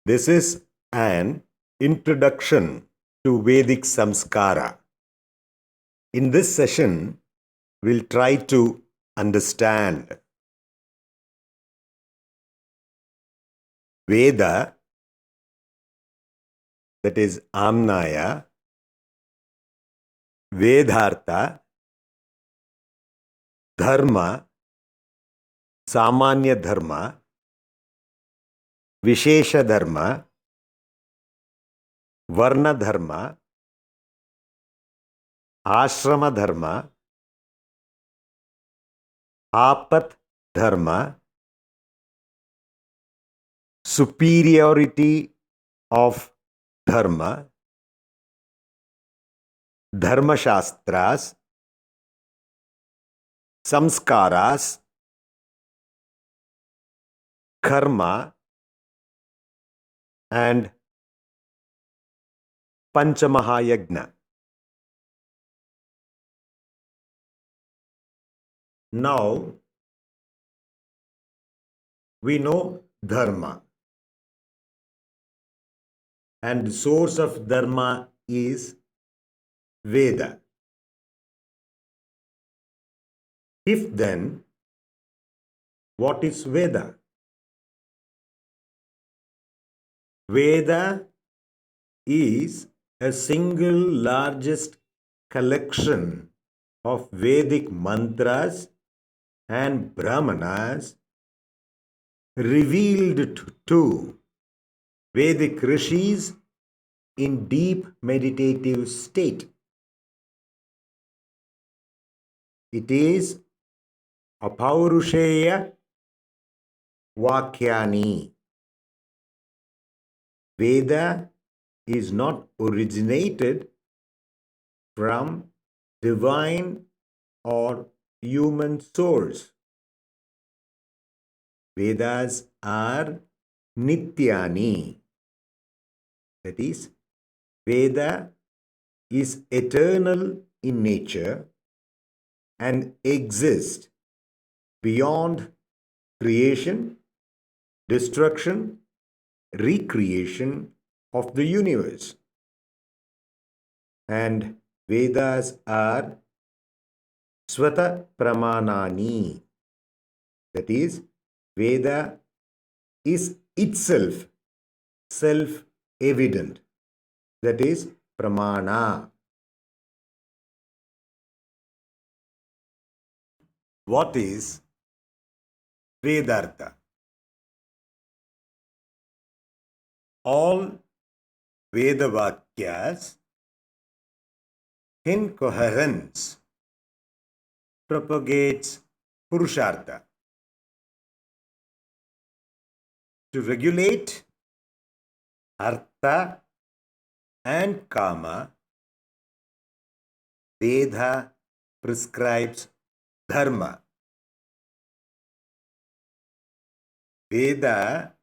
This is an introduction to Vedic Samskara. In this session, we'll try to understand Veda, that is Amnaya, Vedhartha, Dharma, Samanya Dharma, Vishesha Dharma, Varna Dharma, Ashrama Dharma, Apat Dharma, superiority of Dharma, Dharma Shastras, Samskaras, Karma, and Panchamahayagna. Now, we know Dharma, and the source of Dharma is Veda. If then, what is Veda? Veda is a single largest collection of Vedic mantras and brahmanas revealed to Vedic rishis in deep meditative state. It is Apaurusheya Vakyani. Veda is not originated from divine or human source. Vedas are Nityani. That is, Veda is eternal in nature and exists beyond creation, destruction, recreation of the universe. And Vedas are Swata Pramanani. That is, Veda is itself self-evident. That is, Pramana. What is Vedartha? All Vedavakyas in coherence propagates Purushartha. To regulate Artha and Kama, Veda prescribes Dharma. Veda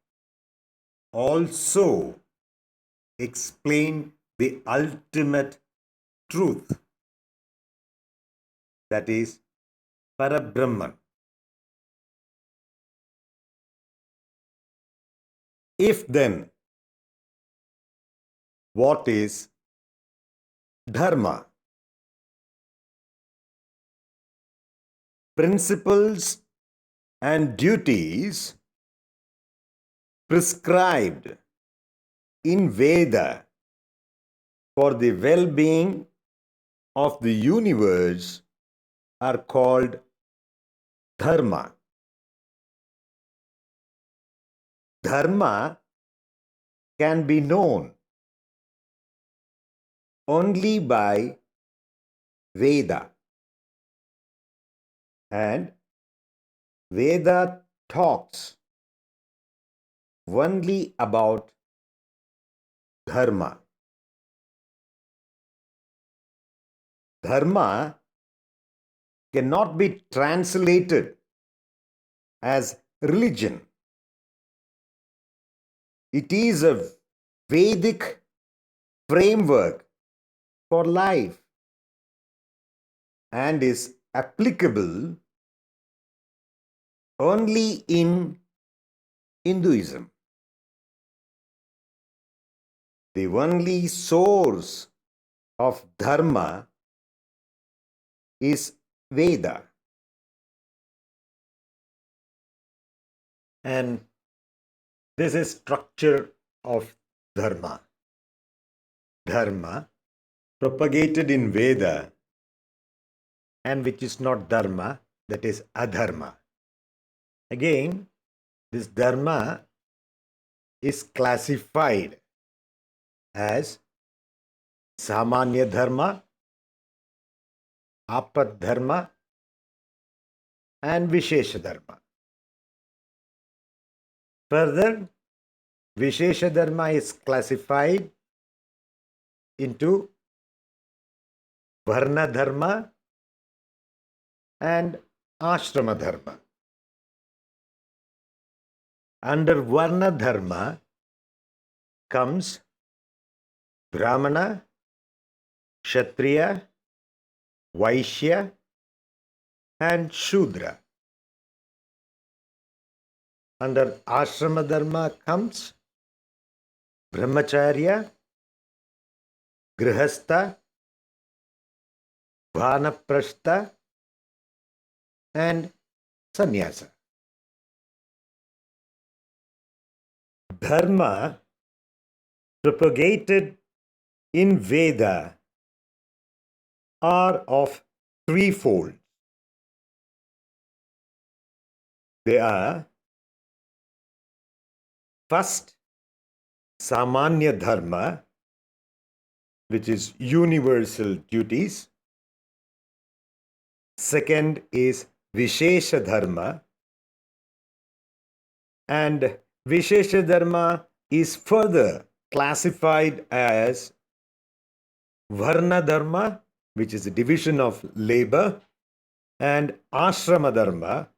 also explain the ultimate truth, that is Parabrahman. If then, what is Dharma? Principles and duties prescribed in Veda for the well-being of the universe are called Dharma. Dharma can be known only by Veda, and Veda talks only about Dharma. Dharma cannot be translated as religion. It is a Vedic framework for life and is applicable only in Hinduism. the only source of dharma is Veda. And this is structure of dharma. Dharma propagated in Veda, and which is not dharma, that is adharma. Again, this dharma is classified as samanya dharma, apad dharma, and vishesha dharma. Further, vishesha dharma is classified into varna dharma and ashrama dharma. Under varna dharma comes brahmana, kshatriya, vaishya, and shudra. Under ashrama dharma comes brahmacharya, grihastha, vanaprastha, and sannyasa. Dharma propagated in Veda are of threefold. They are: first, samanya dharma, which is universal duties. Second is vishesha dharma, and vishesha dharma is further classified as varna dharma, which is a division of labor, and ashrama dharma,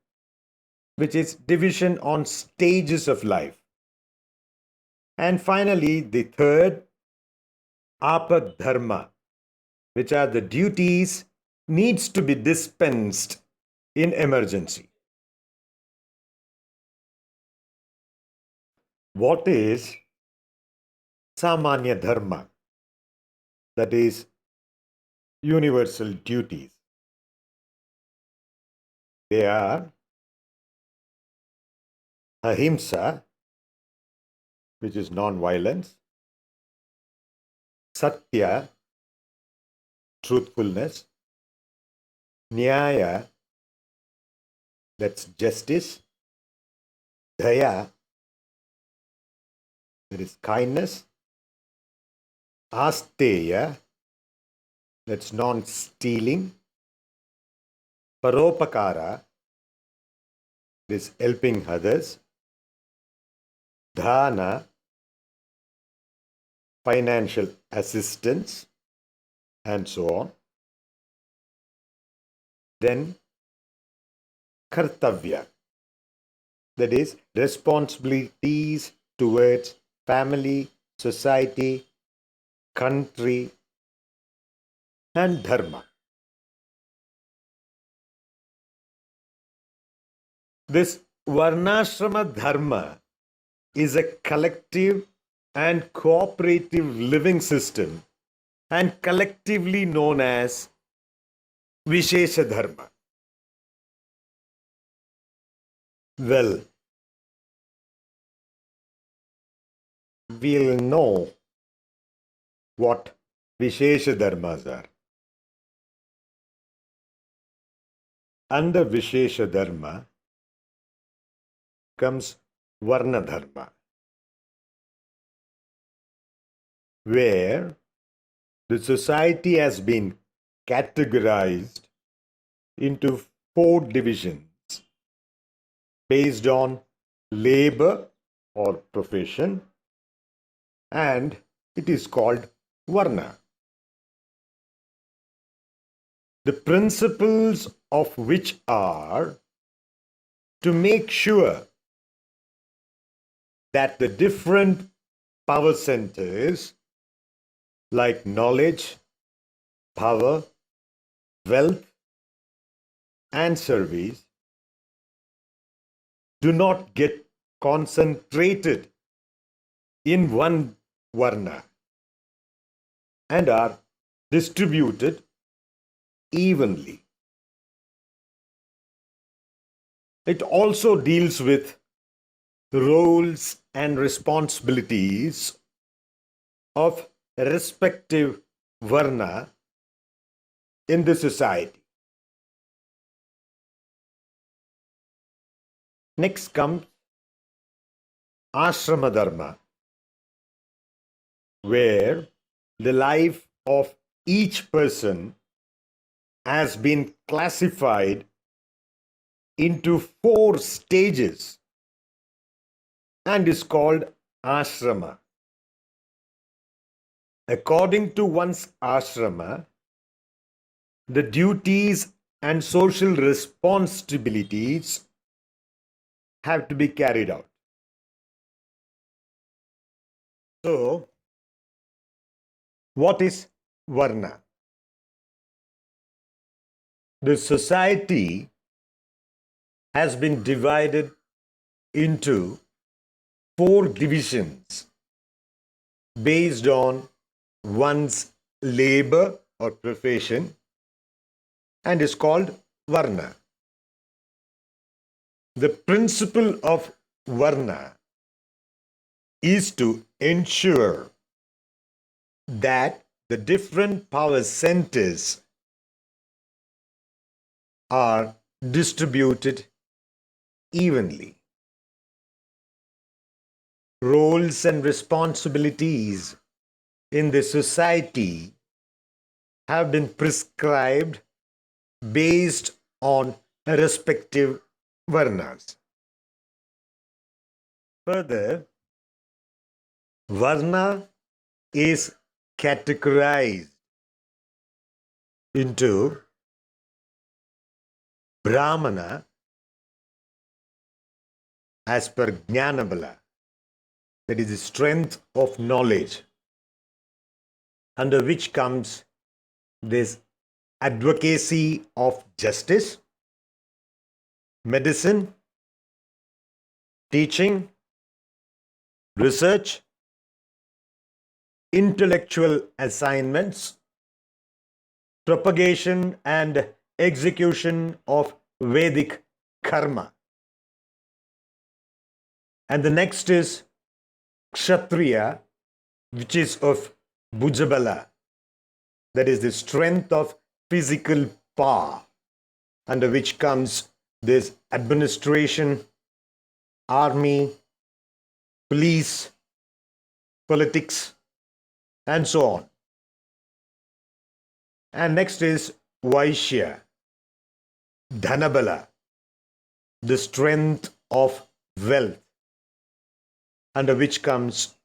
which is division on stages of life. And finally, the third, apad dharma, which are the duties needs to be dispensed in emergency. What is samanya dharma? That is universal duties. They are ahimsa, which is non-violence; satya, truthfulness; nyaya, that's justice; daya, that is kindness; asteya, that's non-stealing; paropakara, that is helping others; dhana, financial assistance, and so on. Then kartavya, that is responsibilities towards family, society, country, and dharma. This varnashrama dharma is a collective and cooperative living system, and collectively known as vishesha dharma. Well, we'll know what vishesha dharmas are. Under vishesha dharma comes varna dharma, where the society has been categorized into 4 divisions based on labor or profession, and it is called varna. The principles of which are to make sure that the different power centers like knowledge, power, wealth, and service do not get concentrated in one varna, and are distributed evenly. It also deals with roles and responsibilities of respective varna in the society. Next comes ashrama dharma, where the life of each person has been classified into 4 stages and is called ashrama. According to one's ashrama, the duties and social responsibilities have to be carried out. So, what is varna? The society has been divided into 4 divisions based on one's labor or profession and is called varna. The principle of varna is to ensure that the different power centers are distributed evenly. Roles and responsibilities in the society have been prescribed based on respective varnas. Further, varna is categorized into Brahmana as per Jnanabala, that is the strength of knowledge, under which comes this advocacy of justice, medicine, teaching, research, intellectual assignments, propagation and execution of Vedic karma. And the next is Kshatriya, which is of Bhujabala, that is the strength of physical power, under which comes this administration, army, police, politics, and so on. And next is Vaishya, Dhanabala, the strength of wealth, under which comes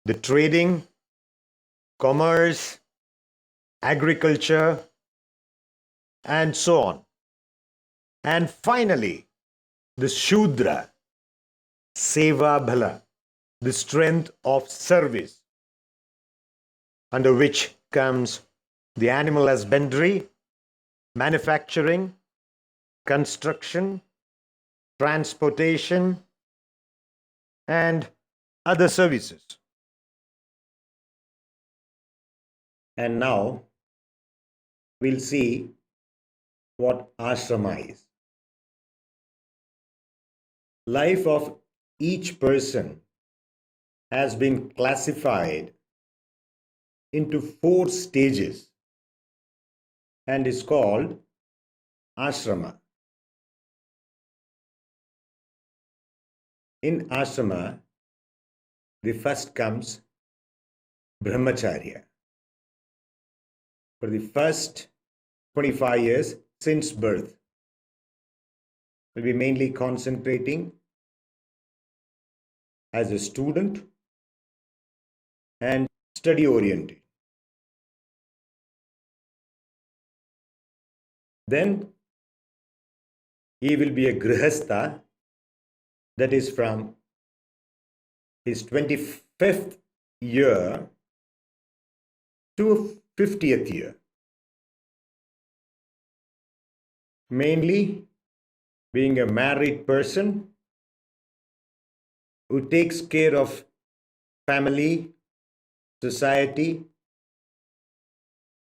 the trading, commerce, agriculture, and so on. And finally, the Shudra, Seva Bhala, the strength of service, under which comes the animal husbandry, manufacturing, construction, transportation, and other services. And now we'll see what ashrama is. Life of each person has been classified into 4 stages and is called ashrama. In ashrama, the first comes brahmacharya. For the first 25 years since birth, we'll be mainly concentrating as a student and study oriented. Then he will be a grihastha, that is from his 25th year to 50th year. Mainly being a married person who takes care of family, society,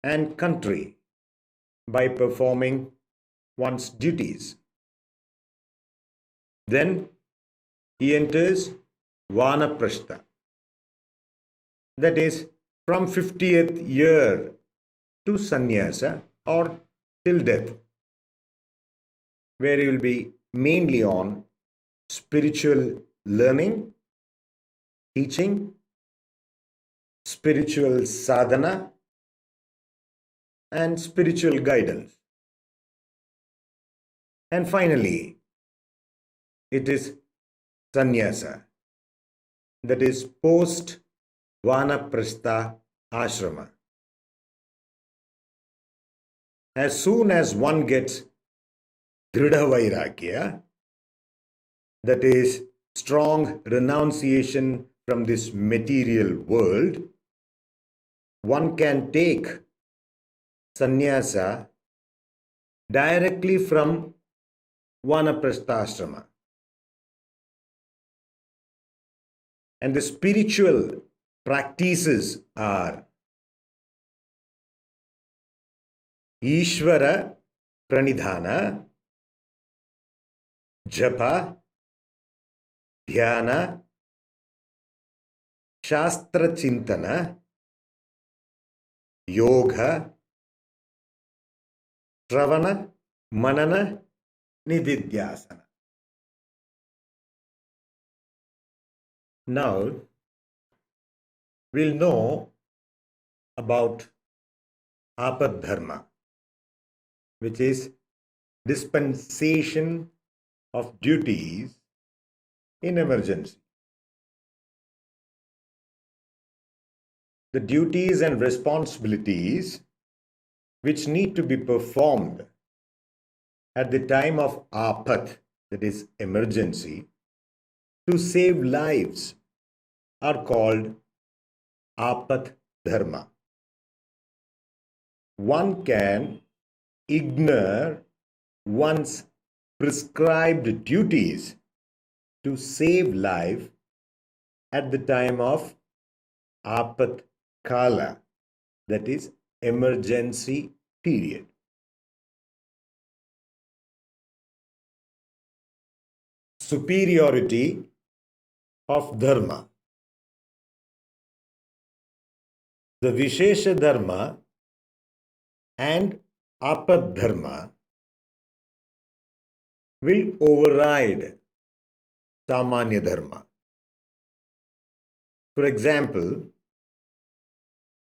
and country by performing one's duties. Then he enters Vanaprastha, that is from 50th year to sannyasa or till death, where he will be mainly on spiritual learning, teaching, spiritual sadhana, and spiritual guidance. And finally, it is sannyasa, that is post Vanaprastha ashrama. As soon as one gets Dridha Vairagya, that is strong renunciation from this material world, one can take sannyasa directly from Vanaprastha ashrama. And the spiritual practices are Ishvara Pranidhana, Japa, Dhyana, Shastra Chintana, Yoga, Shravana, Manana, Nididhyasana. Now, we'll know about Apadharma, which is dispensation of duties in emergency. The duties and responsibilities which need to be performed at the time of apat, that is emergency, to save lives are called apat dharma. One can ignore one's prescribed duties to save life at the time of apat kala, that is emergency period. Superiority of dharma. The Vishesha dharma and apad dharma will override samanya dharma. For example,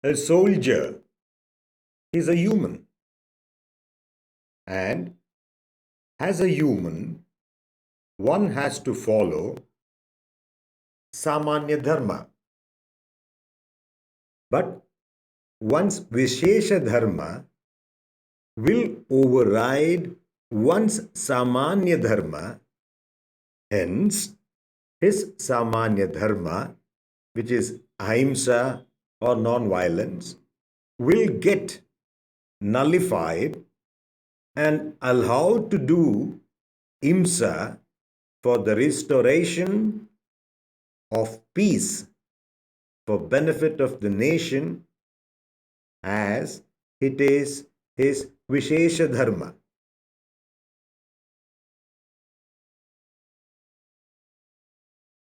a soldier is a human, and as a human, one has to follow samanya dharma. But one's Vishesha dharma will override one's samanya dharma. Hence, his samanya dharma, which is ahimsa or non-violence, will get nullified and allowed to do himsa for the restoration of peace for benefit of the nation, as it is his Vishesha dharma.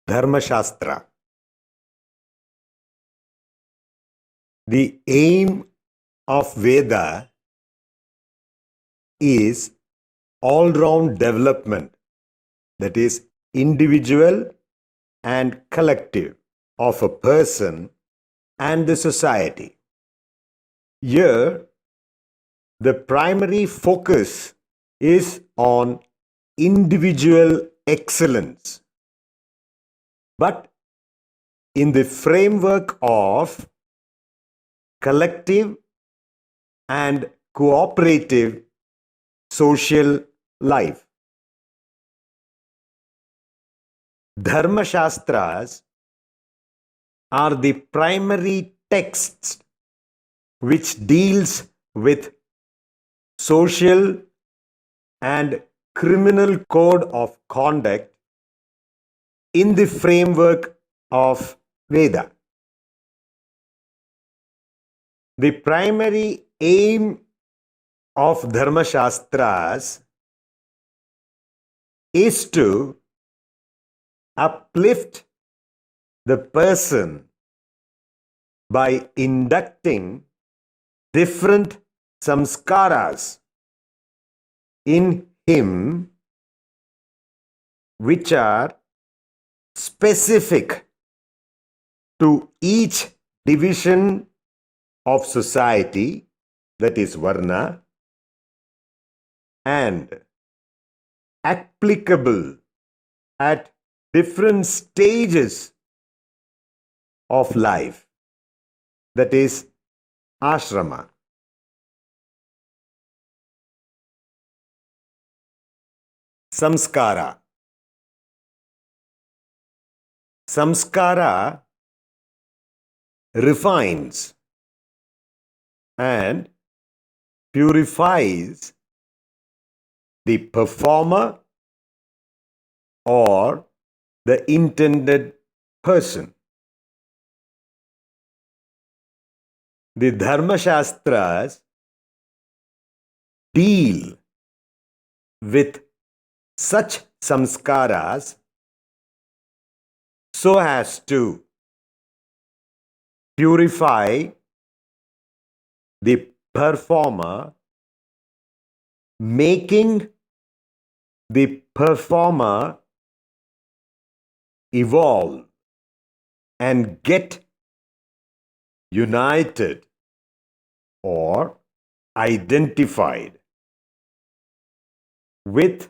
Dharma Shastra. The aim of Veda is all-round development, that is individual and collective, of a person and the society. Here, the primary focus is on individual excellence. But in the framework of collective and cooperative social life. Dharma Shastras are the primary texts which deals with social and criminal code of conduct in the framework of Veda. The primary aim of Dharma Shastras is to uplift the person by inducting different samskaras in him which are specific to each division of society, that is Varna, and applicable at different stages of life, that is Ashrama. Samskara. Samskara refines and purifies the performer or the intended person. The Dharma Shastras deal with such samskaras so as to purify the performer, making the performer evolve and get united or identified with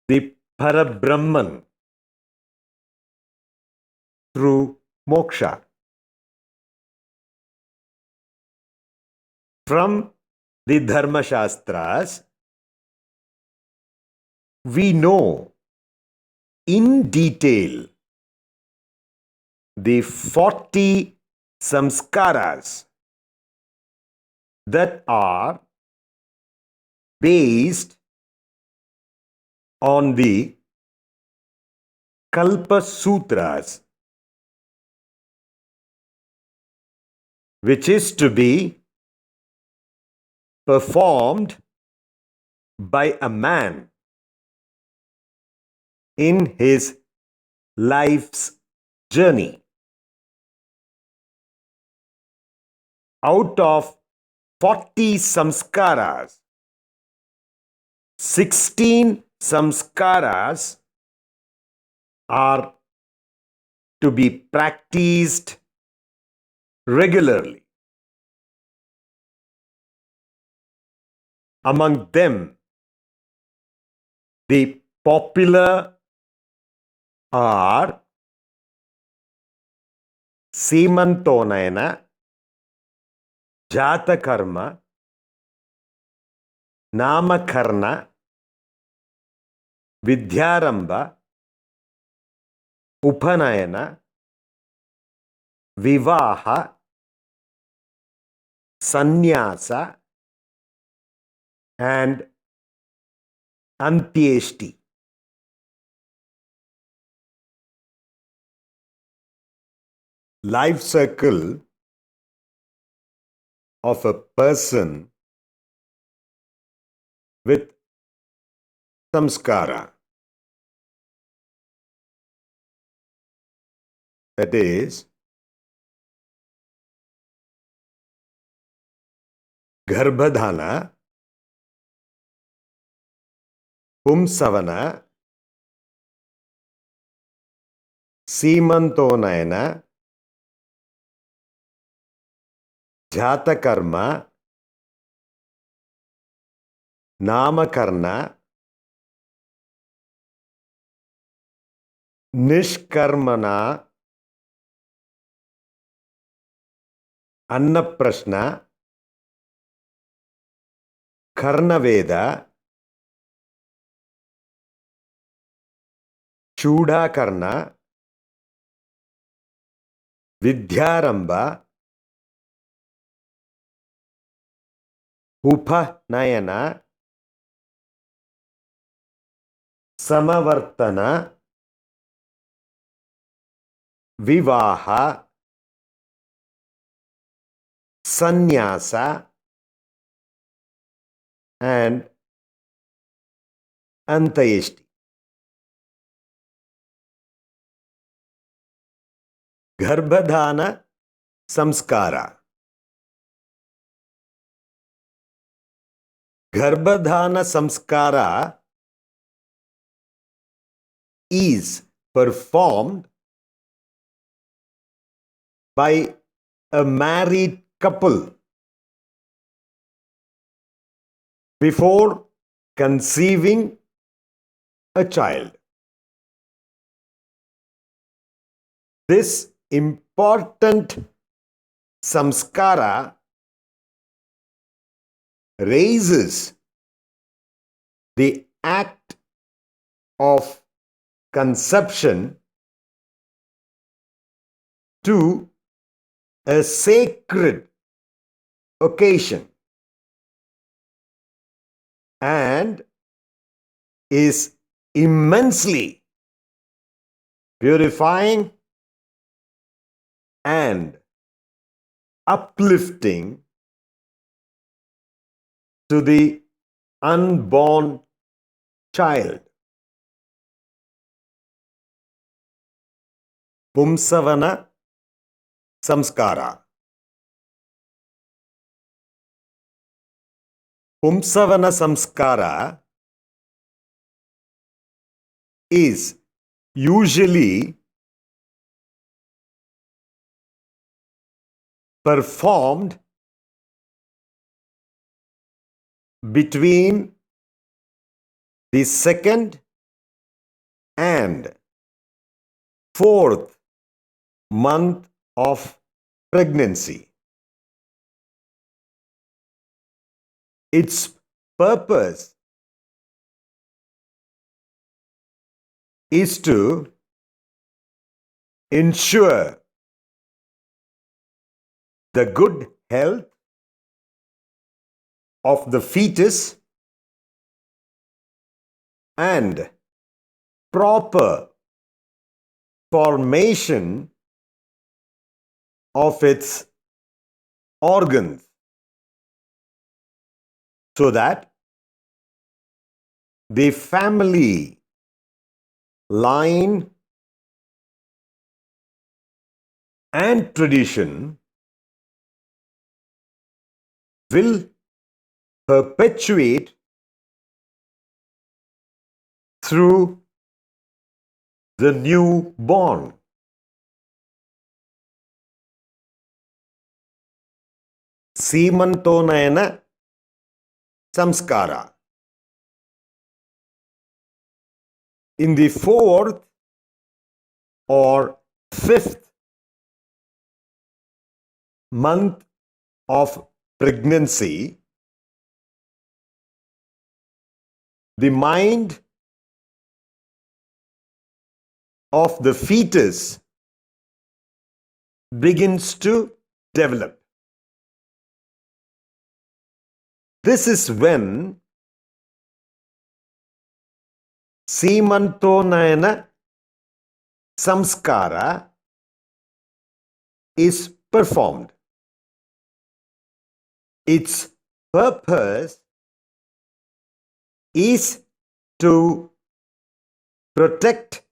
the Parabrahman through moksha. From the Dharma Shastras, we know in detail the 40 samskaras that are based on the Kalpa Sutras, which is to be performed by a man in his life's journey. Out of 40 samskaras, 16 samskaras are to be practiced regularly. Among them, the popular are Seemantonayana, Jatakarma, Namakarna, Vidyaramba, Upanayana, Vivaha, Sannyasa, and Antyeshti. Life circle of a person with samskara, that is Garbhadhana, Pumsavana, Seemantonayana, Jatakarma, Namakarna, Nishkarmana, Annaprashna, Karnaveda, Chudakarna, Vidyaramba, Upanayana, Samavartana, Vivaha, sannyasa, and antyeshti. Garbhadhana samskara. Garbhadhana samskara is performed by a married couple before conceiving a child. This important samskara raises the act of conception to a sacred occasion and is immensely purifying and uplifting to the unborn child. Pumsavana samskara. Pumsavana samskara is usually performed between the second and fourth month of pregnancy. Its purpose is to ensure the good health of the fetus and proper formation of its organs, so that the family line and tradition will perpetuate through the newborn. Seemantonayana samskara. In the fourth or fifth month of pregnancy, the mind of the fetus begins to develop. This is when Seemantonayana samskara is performed. Its purpose is to protect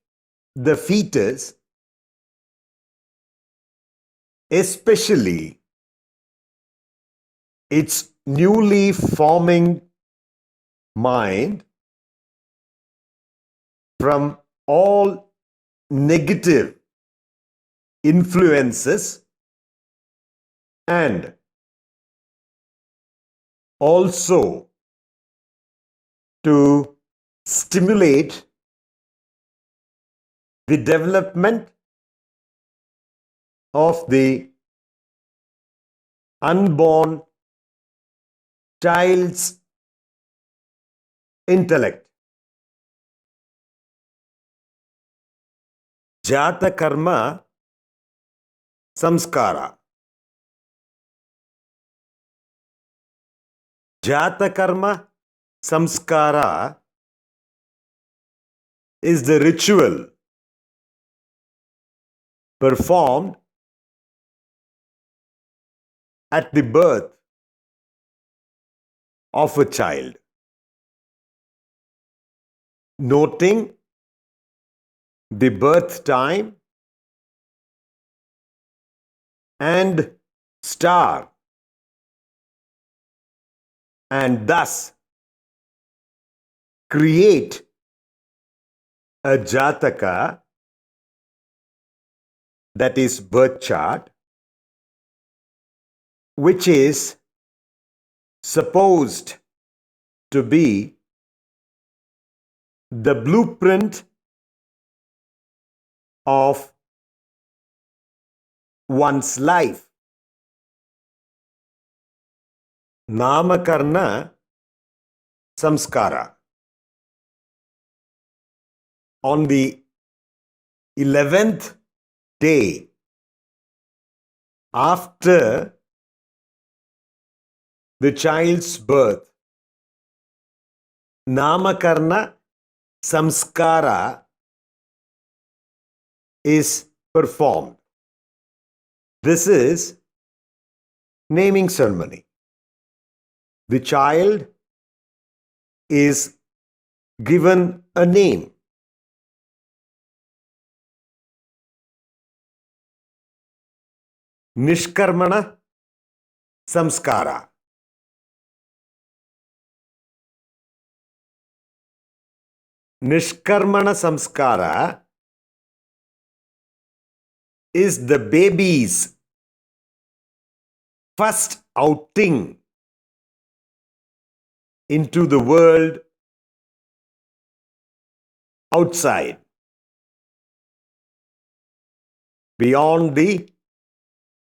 the fetus, especially its newly forming mind, from all negative influences, and also to stimulate the development of the unborn child's intellect. Jata karma samskara. Jata karma samskara is the ritual performed at the birth of a child, noting the birth time and star, and thus create a Jataka, that is birth chart, which is supposed to be the blueprint of one's life. Namakarna Samskara. On the 11th day after the child's birth, Namakarna Samskara is performed. This is naming ceremony. The child is given a name. Nishkarmana Samskara. Nishkarmana Samskara is the baby's first outing into the world outside, beyond the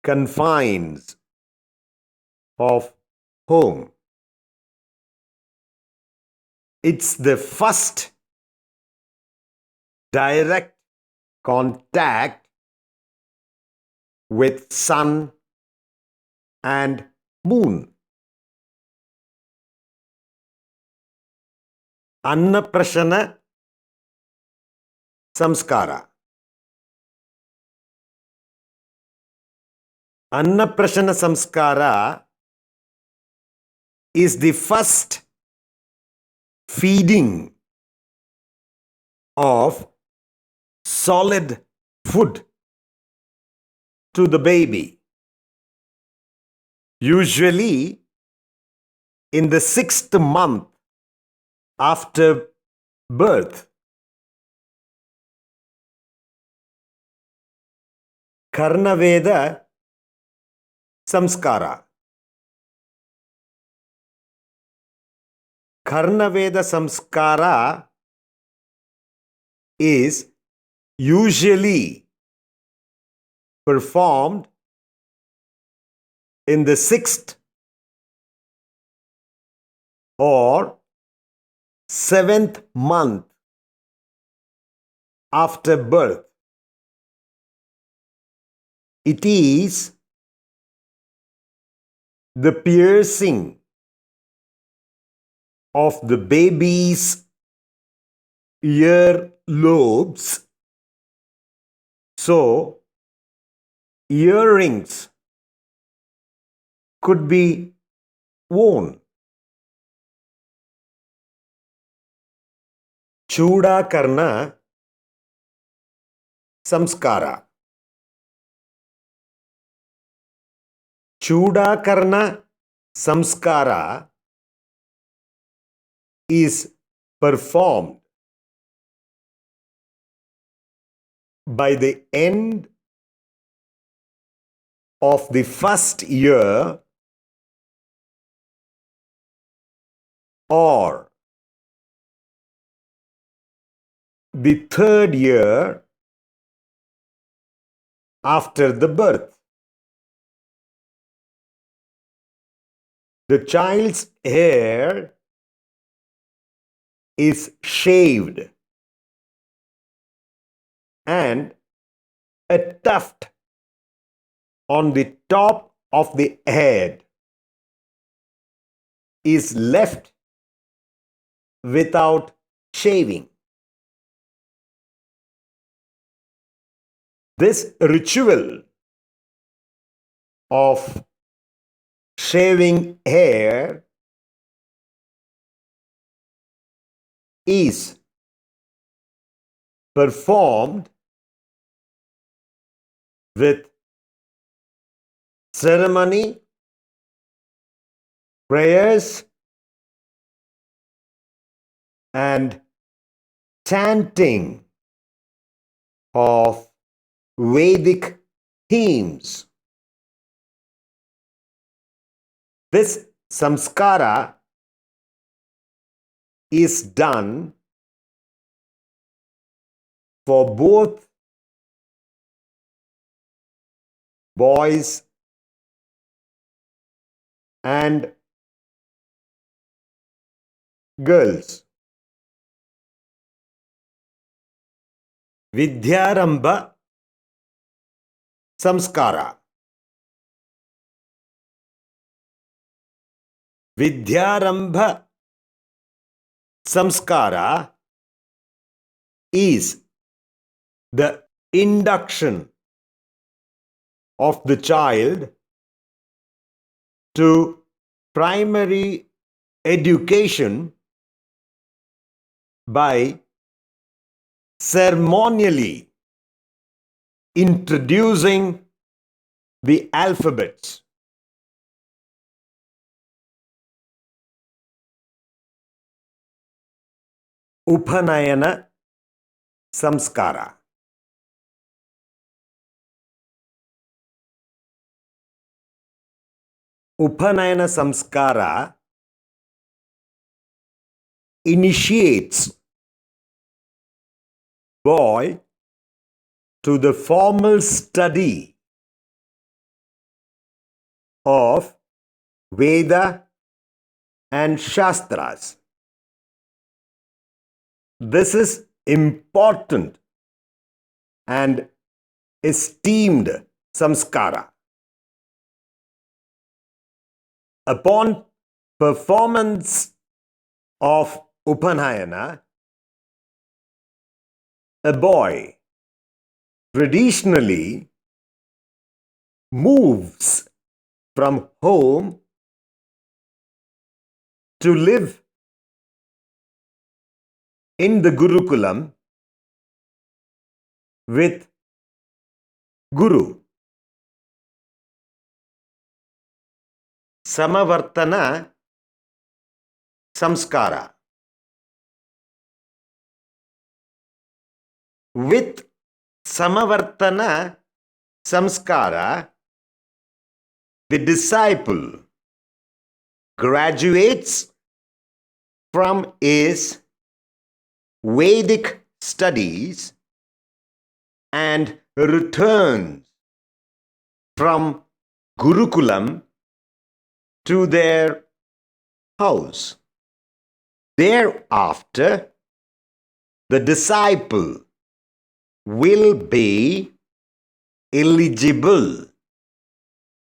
confines of home. It's the first direct contact with sun and moon. Annaprasana Samskara. Annaprasana Samskara is the first feeding of solid food to the baby, usually in the 6th month after birth. Karnaveda Samskara. Karnaveda Samskara is usually performed in the 6th or 7th month after birth. It is the piercing of the baby's ear lobes. So, earrings could be worn. Chudakarna Samskara. Chudakarna Samskara is performed by the end of the first year or the 3rd year after the birth. The child's hair is shaved and a tuft on the top of the head is left without shaving. This ritual of shaving hair is performed with ceremony, prayers, and chanting of Vedic themes. This samskara is done for both boys and girls. Vidyarambha Samskara. Vidyarambha Samskara is the induction of the child to primary education by ceremonially introducing the alphabets. Upanayana Samskara. Upanayana Samskara initiates boy to the formal study of Veda and Shastras. This is important and esteemed samskara. Upon performance of Upanayana, a boy traditionally moves from home to live in the Gurukulam with Guru. Samavartana Samskara. With Samavartana Samskara, the disciple graduates from his Vedic studies and returns from Gurukulam to their house. Thereafter, the disciple will be eligible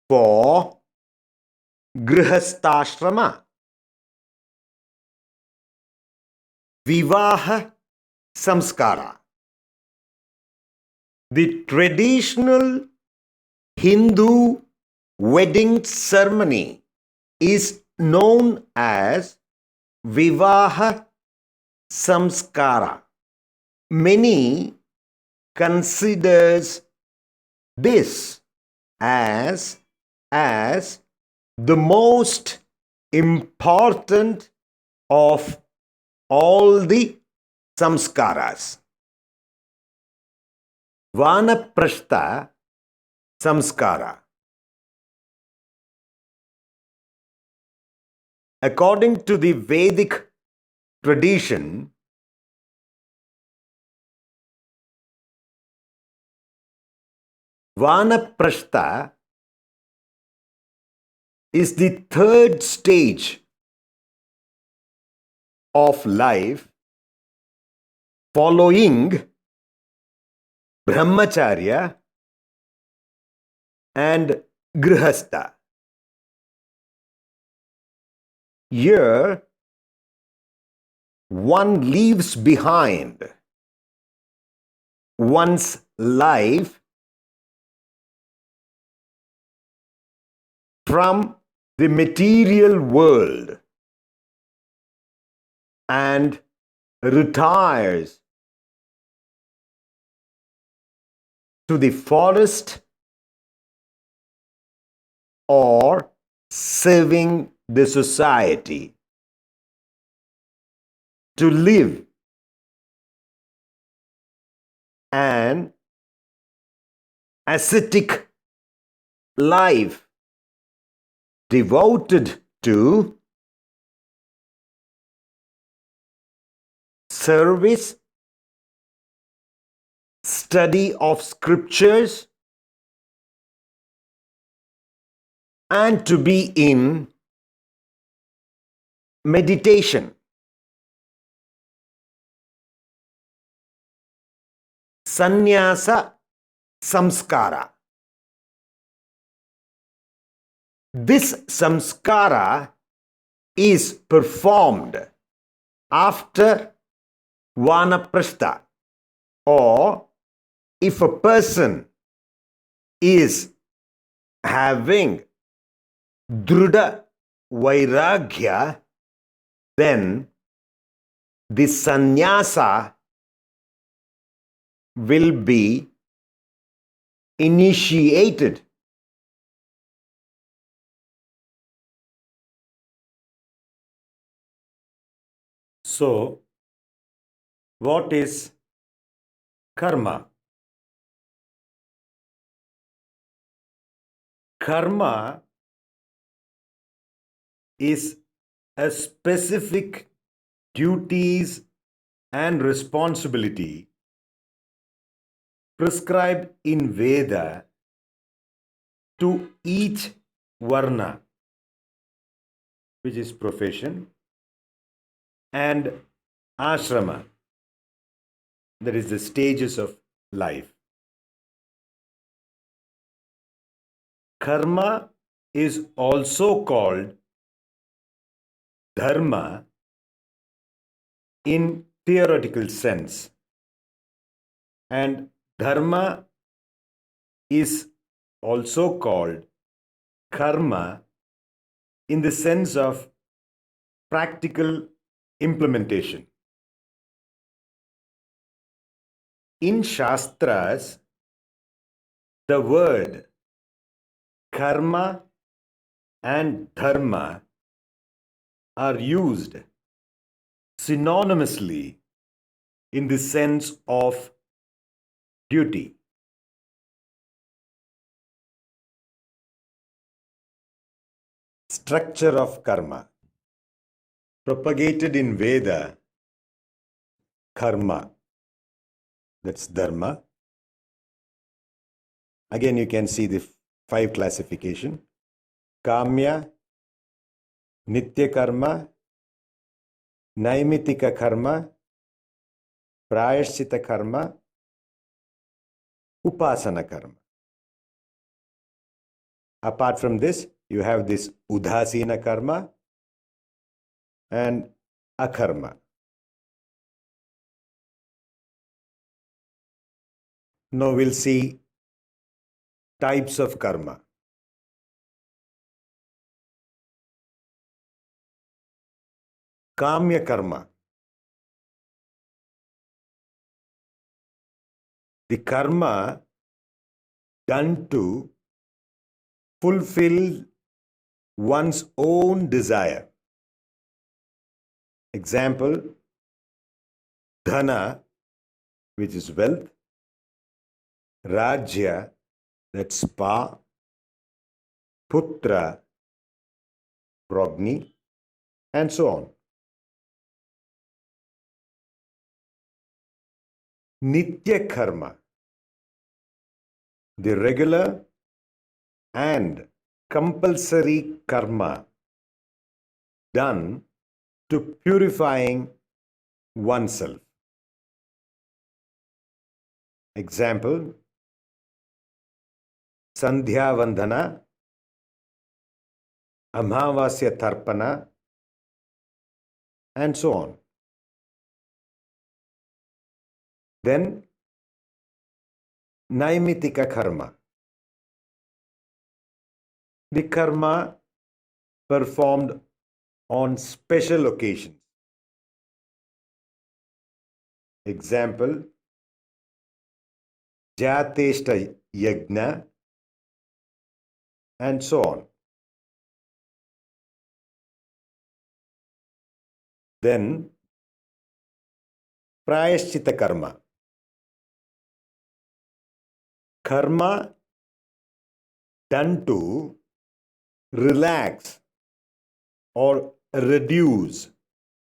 for Grihasthashrama. Vivaha Samskara. The traditional Hindu wedding ceremony is known as Vivaha Samskara. Many considers this as the most important of all the samskaras. Vanaprastha Samskara. According to the Vedic tradition, Vanaprastha is the third stage of life following Brahmacharya and Grihastha. Here, one leaves behind one's life from the material world and retires to the forest or serving the society to live an ascetic life devoted to service, study of scriptures, and to be in meditation. Sannyasa Samskara. This samskara is performed after vanaprastha, or if a person is having druda vairagya, then the sannyasa will be initiated. So, what is karma? Karma is a specific duties and responsibility prescribed in Veda to each varna, which is profession, and ashrama, that is the stages of life. Karma is also called dharma in theoretical sense, and dharma is also called karma in the sense of practical implementation. In Shastras, the word karma and dharma are used synonymously in the sense of duty. Structure of karma. Propagated in Veda, karma, that's dharma. Again, you can see the 5 classification. Kamya, Nitya karma, Naimitika karma, Prayashchita karma, Upasana karma. Apart from this, you have this Udasina karma and Akarma. Now we'll see types of karma. Kamya karma. The karma done to fulfill one's own desire. Example, dhana, which is wealth, rajya, that's power, putra, progny, and so on. Nitya karma, the regular and compulsory karma done to purifying oneself. Example, Sandhya Vandana, Amavasya Tarpana, and so on. Then, Naimitika karma. The karma performed on special occasions. Example, Jateshta Yajna, and so on. Then, Prayashchita Karma. Karma done to relax or reduce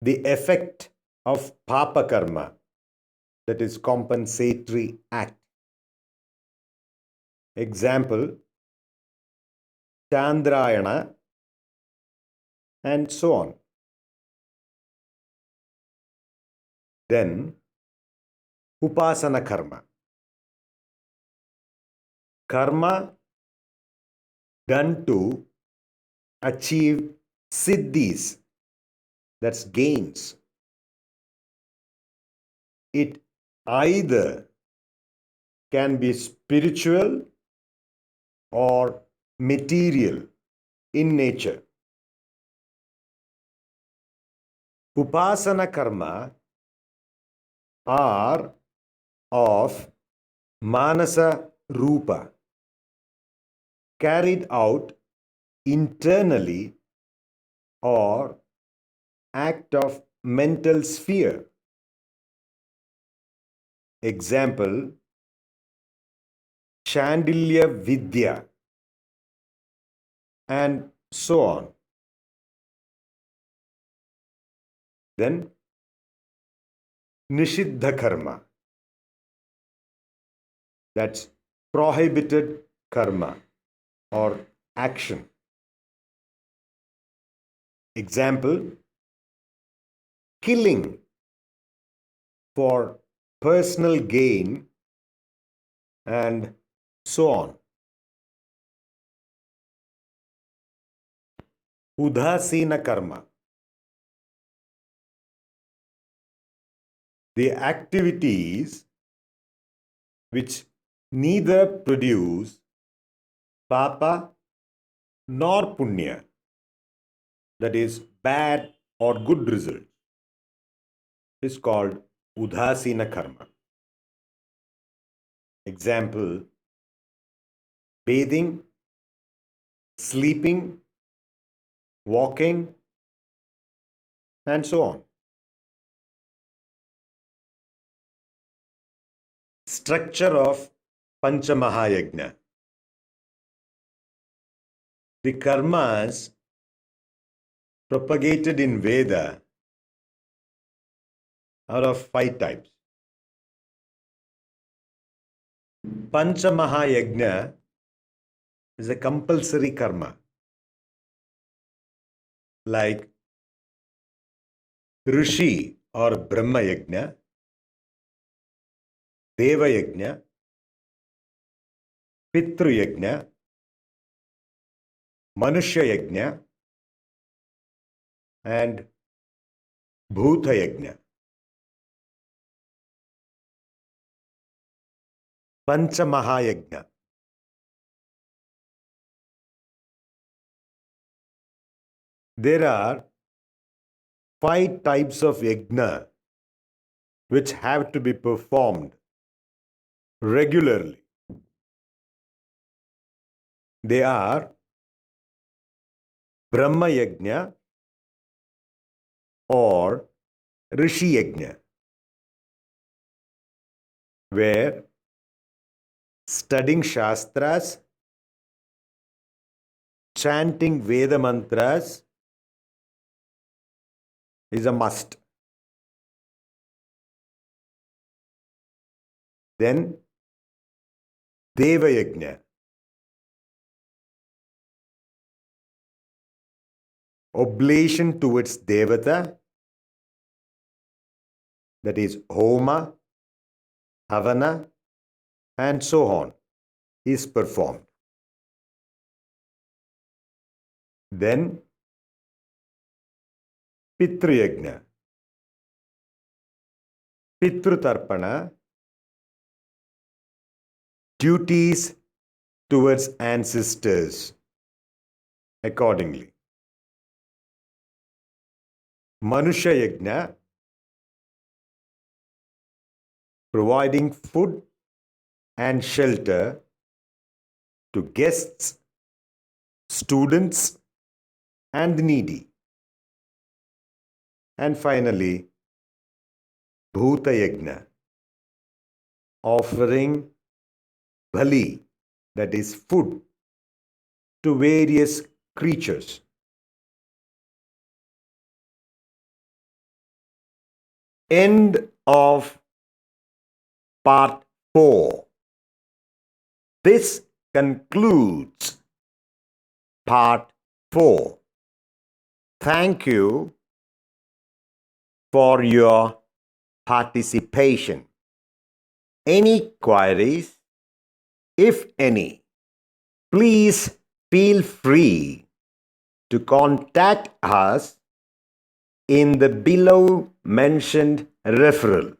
the effect of Papa Karma, that is compensatory act. Example, Chandrayana, and so on. Then, Upasana Karma. Karma done to achieve siddhis, that's gains. It either can be spiritual or material in nature. Upasana karma are of manasa rupa, carried out internally or act of mental sphere. Example, Chandilya Vidya, and so on. Then, Nishiddha karma, that's prohibited karma or action. Example, killing for personal gain, and so on. Udasina karma, the activities which neither produce papa nor punya, that is bad or good result, is called udasina karma. Example, bathing, sleeping, walking, and so on. Structure of Panchamahayajna. The karmas propagated in Veda are of 5 types. Panchamahayajna is a compulsory karma, like Rishi or Brahma Yajna, Deva Yajna, Pitru Yajna, Manushya Yajna, and Bhuta Yajna. Panchamahayajna. There are 5 types of yajna which have to be performed regularly. They are Brahma Yajna or Rishi Yajna, where studying Shastras, chanting Veda mantras is a must. Then Deva Yajna, oblation towards Devata, that is Homa, Havana, and so on, is performed. Then Pitru Yajna, Pitru Tarpana, duties towards ancestors accordingly. Manusha Yajna, providing food and shelter to guests, students, and the needy. And finally, Bhuta Yajna, offering bali, that is food, to various creatures. End of part 4. This concludes part 4. Thank you for your participation. Any queries, if any, please feel free to contact us in the below mentioned referral.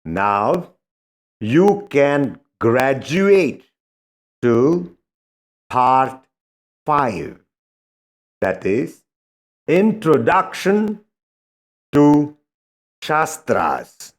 Now you can graduate to part 5, that is Introduction to Shastras.